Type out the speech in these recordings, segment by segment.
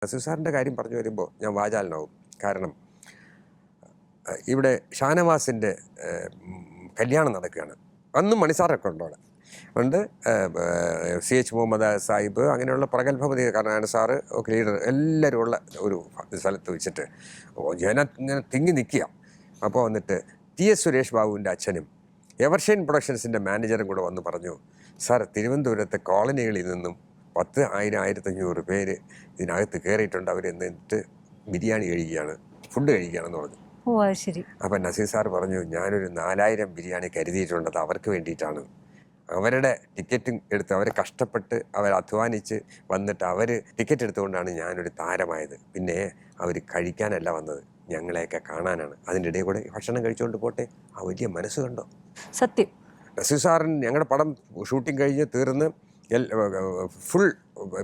നസീർ സാറിൻ്റെ കാര്യം പറഞ്ഞു വരുമ്പോൾ ഞാൻ വാചാലനാവും. കാരണം ഇവിടെ ഷാനവാസിൻ്റെ കല്യാണം നടക്കുകയാണ്. അന്നും മണിസാറൊക്കെ ഉണ്ടോ അവിടെ ഉണ്ട്. CH മുഹമ്മദ് സാഹിബ് അങ്ങനെയുള്ള പ്രഗത്ഭപതി കർണാടക സാറ് ഒക്കെ ലീഡർ എല്ലാവരും ഉള്ള ഒരു സ്ഥലത്ത് വെച്ചിട്ട് ജനം ഇങ്ങനെ തിങ്ങി നിൽക്കുക. അപ്പോൾ വന്നിട്ട് TS സുരേഷ് ബാബുവിൻ്റെ അച്ഛനും എവർഷൈൻ പ്രൊഡക്ഷൻസിൻ്റെ മാനേജറും കൂടെ വന്ന് പറഞ്ഞു, സാർ തിരുവനന്തപുരത്തെ കോളനികളിൽ നിന്നും 10,000-1,500 പേര് ഇതിനകത്ത് കയറിയിട്ടുണ്ട്. അവർ എന്നിട്ട് ബിരിയാണി കഴിക്കുകയാണ്, ഫുഡ് കഴിക്കുകയാണെന്ന് പറഞ്ഞു. ശരി. അപ്പം നസീർ സാർ പറഞ്ഞു, ഞാനൊരു 4,000 ബിരിയാണി കരുതിയിട്ടുണ്ടത് അവർക്ക് വേണ്ടിയിട്ടാണ്. അവരുടെ ടിക്കറ്റും എടുത്ത് അവർ കഷ്ടപ്പെട്ട് അവർ അധ്വാനിച്ച് വന്നിട്ട് അവർ ടിക്കറ്റ് എടുത്തുകൊണ്ടാണ് ഞാനൊരു താരമായത്. പിന്നെ അവർ കഴിക്കാനല്ല വന്നത്, ഞങ്ങളെയൊക്കെ കാണാനാണ്. അതിൻ്റെ ഇടയിൽ കൂടെ ഭക്ഷണം കഴിച്ചുകൊണ്ട് പോട്ടെ. ആ വലിയ മനസ്സ് കണ്ടോ സത്യം. നസീർ സാറിന് ഞങ്ങളുടെ പടം ഷൂട്ടിംഗ് കഴിഞ്ഞ് തീർന്ന് ഫുൾ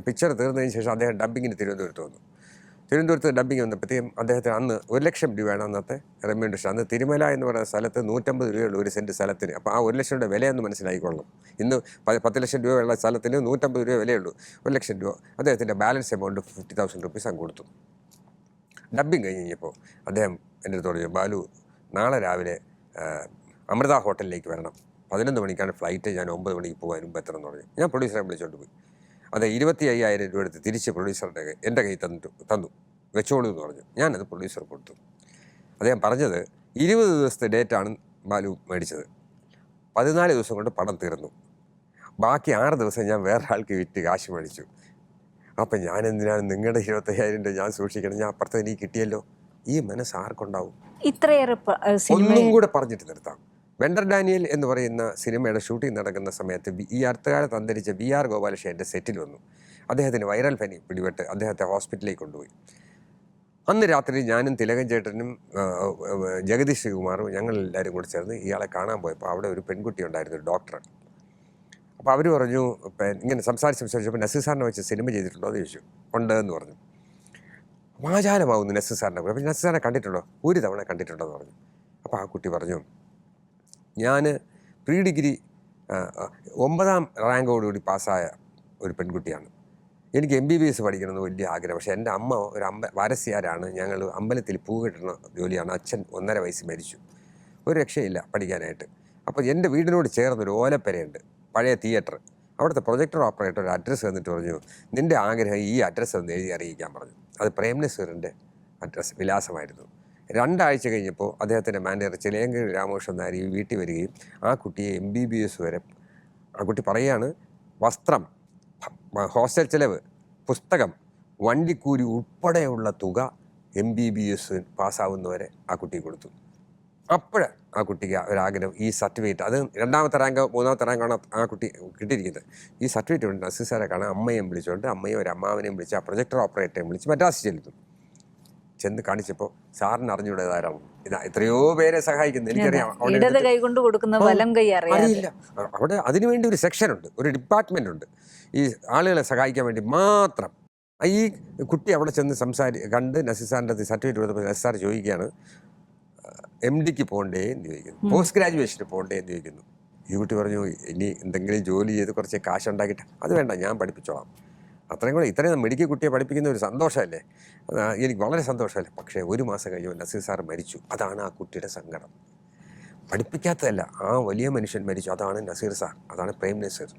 പിക്ചർ തീർന്നതിന് ശേഷം അദ്ദേഹം ഡബ്ബിങ്ങിന് തിരുവനന്തപുരത്ത് വന്നു. തിരുവനന്തപുരത്ത് ഡബ്ബിങ് വന്നപ്പോഴത്തേക്കും അദ്ദേഹത്തിന് അന്ന് 1,00,000 രൂപയാണ് അന്നത്തെ റെമ്യൂണറേഷൻ. അന്ന് തിരുമല എന്ന് പറയുന്ന സ്ഥലത്ത് 150 രൂപയുള്ള ഒരു സെൻറ്റ് സ്ഥലത്തിന്. അപ്പോൾ ആ 1,00,000 രൂപ വിലയൊന്ന് മനസ്സിലാക്കിക്കൊള്ളണം. ഇന്ന് 10,00,000 രൂപയുള്ള സ്ഥലത്തിന് 150 രൂപ വിലയുള്ളൂ. 1,00,000 രൂപ അദ്ദേഹത്തിൻ്റെ ബാലൻസ് എമൗണ്ട് 50,000 റുപ്പീസ് അങ്ങ് കൊടുത്തു. ഡബ്ബിങ് കഴിഞ്ഞ് കഴിഞ്ഞപ്പോൾ അദ്ദേഹം എൻ്റെ അടുത്ത് പറഞ്ഞു, ബാലു നാളെ രാവിലെ അമൃത ഹോട്ടലിലേക്ക് വരണം, 11 മണിക്കാണ് ഫ്ലൈറ്റ്, ഞാൻ 9 മണിക്ക് പോകാൻ മുമ്പ് എത്തണമെന്ന് പറഞ്ഞു. ഞാൻ പ്രൊഡ്യൂസറെ വിളിച്ചുകൊണ്ട് പോയി. അത് 25,000 രൂപ എടുത്ത് തിരിച്ച് പ്രൊഡ്യൂസറുടെ എൻ്റെ കയ്യിൽ തന്നു, വെച്ചോളൂ എന്ന് പറഞ്ഞു. ഞാനത് പ്രൊഡ്യൂസർ കൊടുത്തു. അദ്ദേഹം പറഞ്ഞത് 20 ദിവസത്തെ ഡേറ്റാണ് ബാലു മേടിച്ചത്. 14 ദിവസം കൊണ്ട് പടം തീർന്നു. ബാക്കി 6 ദിവസം ഞാൻ വേറെ ആൾക്ക് വിറ്റ് കാശ് മേടിച്ചു. അപ്പം ഞാൻ എന്തിനാണ് നിങ്ങളുടെ 25,000 രൂപ ഞാൻ സൂക്ഷിക്കണം, ഞാൻ അപ്പുറത്ത് എനിക്ക് കിട്ടിയല്ലോ. ഈ മനസ്സ് ആർക്കുണ്ടാവും? ഇത്രയേറെ ഒന്നും കൂടെ പറഞ്ഞിട്ട് നിർത്താം. വെണ്ടർ ഡാനിയൽ എന്ന് പറയുന്ന സിനിമയുടെ ഷൂട്ടിംഗ് നടക്കുന്ന സമയത്ത് ഈ അടുത്തകാലത്ത് അന്തരിച്ച VR ഗോപാലകൃഷ്ണൻ്റെ സെറ്റിൽ വന്നു. അദ്ദേഹത്തിന് വൈറൽ പനി പിടിപെട്ട് അദ്ദേഹത്തെ ഹോസ്പിറ്റലിലേക്ക് കൊണ്ടുപോയി. അന്ന് രാത്രി ഞാനും തിലകൻ ചേട്ടനും ജഗദീഷ് ശ്രീകുമാറും ഞങ്ങളെല്ലാവരും കൂടി ചേർന്ന് ഇയാളെ കാണാൻ പോയപ്പോൾ അവിടെ ഒരു പെൺകുട്ടി ഉണ്ടായിരുന്നു, ഒരു ഡോക്ടർ. അപ്പോൾ അവർ പറഞ്ഞു, ഇങ്ങനെ സംസാരിച്ചപ്പോൾ നസീർ സാറിനെ വെച്ച് സിനിമ ചെയ്തിട്ടുണ്ടോ എന്ന് ചോദിച്ചു. ഉണ്ട് എന്ന് പറഞ്ഞു. വാചാലമാവുന്നു നസീർ സാറിനെ. അപ്പോൾ നസീർ സാറിനെ കണ്ടിട്ടുണ്ടോ? ഒരു തവണ കണ്ടിട്ടുണ്ടോ എന്ന് പറഞ്ഞു. അപ്പോൾ ആ കുട്ടി പറഞ്ഞു, ഞാൻ പ്രീ ഡിഗ്രി 9ാം റാങ്കോടുകൂടി പാസ്സായ ഒരു പെൺകുട്ടിയാണ്. എനിക്ക് MBBS പഠിക്കണമെന്ന് വലിയ ആഗ്രഹം. പക്ഷേ എൻ്റെ അമ്മ ഒരു വാരസ്യാരാണ്. ഞങ്ങൾ അമ്പലത്തിൽ പൂ കെട്ടുന്ന ജോലിയാണ്. അച്ഛൻ 1.5 വയസ്സ് മരിച്ചു. ഒരു രക്ഷയില്ല പഠിക്കാനായിട്ട്. അപ്പോൾ എൻ്റെ വീടിനോട് ചേർന്നൊരു ഓലപ്പരയുണ്ട്, പഴയ തിയേറ്റർ. അവിടുത്തെ പ്രൊജക്ടർ ഓപ്പറേറ്റർ ഒരു അഡ്രസ്സ് തന്നിട്ട് പറഞ്ഞു, നിൻ്റെ ആഗ്രഹം ഈ അഡ്രസ്സ് ഒന്ന് എഴുതി അറിയിക്കാൻ പറഞ്ഞു. അത് പ്രേം നസീറിൻ്റെ വിലാസമായിരുന്നു. 2 ആഴ്ച കഴിഞ്ഞപ്പോൾ അദ്ദേഹത്തിൻ്റെ മാനേജർ ചിലയങ്കി രാമകൃഷ്ണൻ നായർ ഈ വീട്ടിൽ വരികയും ആ കുട്ടിയെ MBBS വരെ, ആ കുട്ടി പറയുകയാണ്, വസ്ത്രം, ഹോസ്റ്റൽ ചെലവ്, പുസ്തകം, വണ്ടിക്കൂലി ഉൾപ്പെടെയുള്ള തുക MBBS പാസ്സാവുന്നവരെ ആ കുട്ടി കൊടുത്തു. അപ്പോൾ ആ കുട്ടിക്ക് ഒരാഗ്രഹം, ഈ സർട്ടിഫിക്കറ്റ്, അത് 2ാമത്തെ റാങ്കോ 3ാമത്തെ റാങ്കാണ് ആ കുട്ടി കിട്ടിയിരിക്കുന്നത്. ഈ സർട്ടിഫിക്കറ്റ് കൊണ്ട് നസീർ സാറെ കാണാൻ അമ്മയും വിളിച്ചുകൊണ്ട് അമ്മയും ഒരു അമ്മാവനെയും വിളിച്ച് ആ പ്രൊജക്ടർ ഓപ്പറേറ്ററെയും വിളിച്ച് മദ്രാസ് ചെന്ന് കാണിച്ചപ്പോൾ സാറിന് അറിഞ്ഞുകൂടേതാരാണ്. ഇതാ എത്രയോ പേരെ സഹായിക്കുന്നു, എനിക്കറിയാം. അറിയില്ല. അവിടെ അതിനുവേണ്ടി ഒരു സെക്ഷനുണ്ട്, ഒരു ഡിപ്പാർട്ട്മെൻ്റ് ഉണ്ട്, ഈ ആളുകളെ സഹായിക്കാൻ വേണ്ടി മാത്രം. ഈ കുട്ടി അവിടെ ചെന്ന് കണ്ട് നസീർ സാറിൻ്റെ സർട്ടിഫിക്കറ്റ് കൊടുത്തപ്പോൾ നസീർ സാർ ചോദിക്കുകയാണ്, MDക്ക് പോകണ്ടേ എന്ന് ചോദിക്കുന്നു, പോസ്റ്റ് ഗ്രാജുവേഷന് പോകണ്ടേ എന്ന് ചോദിക്കുന്നു. ഈ കുട്ടി പറഞ്ഞു, ഇനി എന്തെങ്കിലും ജോലി ചെയ്ത് കുറച്ച് കാശുണ്ടാക്കിയിട്ട്, അത് വേണ്ട, ഞാൻ പഠിപ്പിച്ചോളാം. അത്രയും കൂടെ ഇത്രയും മെഡിക്കൽ കുട്ടിയെ പഠിപ്പിക്കുന്ന ഒരു സന്തോഷമല്ലേ, എനിക്ക് വളരെ സന്തോഷമല്ലേ. പക്ഷേ 1 മാസം കഴിഞ്ഞപ്പോൾ നസീർ സാർ മരിച്ചു. അതാണ് ആ കുട്ടിയുടെ സങ്കടം. പഠിപ്പിക്കാത്തതല്ല, ആ വലിയ മനുഷ്യൻ മരിച്ചു. അതാണ് നസീർ സാർ, അതാണ് പ്രേം നസീർ.